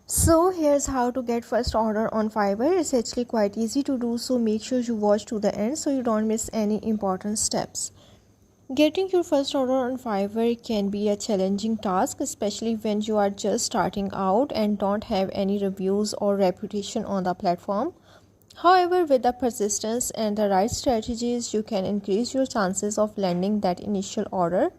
So here's how to get first order on Fiverr. It's actually quite easy to do, so make sure you watch to the end so you don't miss any important steps. Getting your first order on Fiverr can be a challenging task, especially when you are just starting out and don't have any reviews or reputation on the platform. However, with the persistence and the right strategies, you can increase your chances of landing that initial order.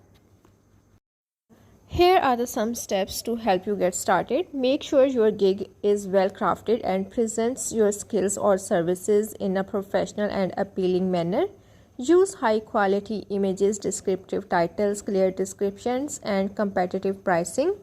Here are some steps to help you get started. Make sure your gig is well crafted and presents your skills or services in a professional and appealing manner. Use high quality images, descriptive titles, clear descriptions, and competitive pricing.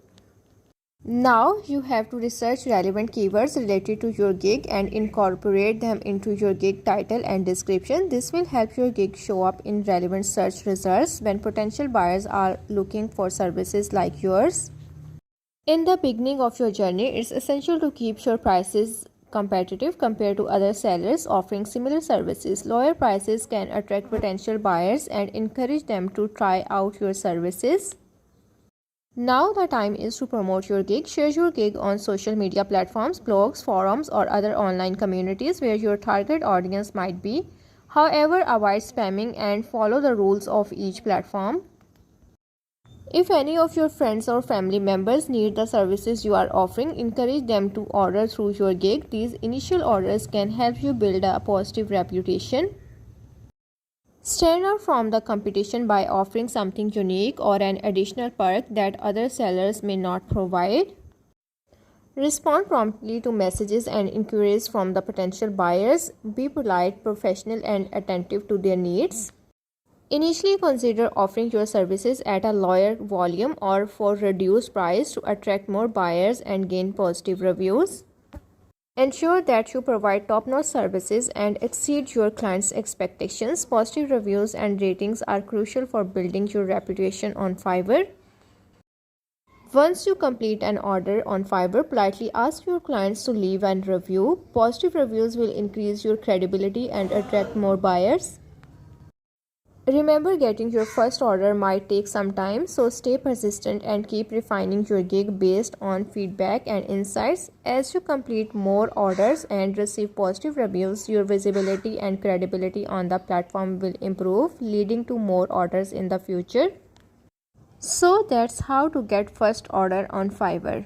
Now you have to research relevant keywords related to your gig and incorporate them into your gig title and description. This will help your gig show up in relevant search results when potential buyers are looking for services like yours. In the beginning of your journey, it's essential to keep your prices competitive compared to other sellers offering similar services. Lower prices can attract potential buyers and encourage them to try out your services. Now the time is to promote your gig. Share your gig on social media platforms, blogs, forums, or other online communities where your target audience might be. However, avoid spamming and follow the rules of each platform. If any of your friends or family members need the services you are offering, encourage them to order through your gig. These initial orders can help you build a positive reputation. Stand out from the competition by offering something unique or an additional perk that other sellers may not provide. Respond promptly to messages and inquiries from the potential buyers. Be polite, professional, and attentive to their needs. Initially, consider offering your services at a lower volume or for reduced price to attract more buyers and gain positive reviews. Ensure that you provide top-notch services and exceed your clients' expectations. Positive reviews and ratings are crucial for building your reputation on Fiverr. Once you complete an order on Fiverr, politely ask your clients to leave a review. Positive reviews will increase your credibility and attract more buyers. Remember, getting your first order might take some time, so stay persistent and keep refining your gig based on feedback and insights. As you complete more orders and receive positive reviews, your visibility and credibility on the platform will improve, leading to more orders in the future. So that's how to get first order on Fiverr.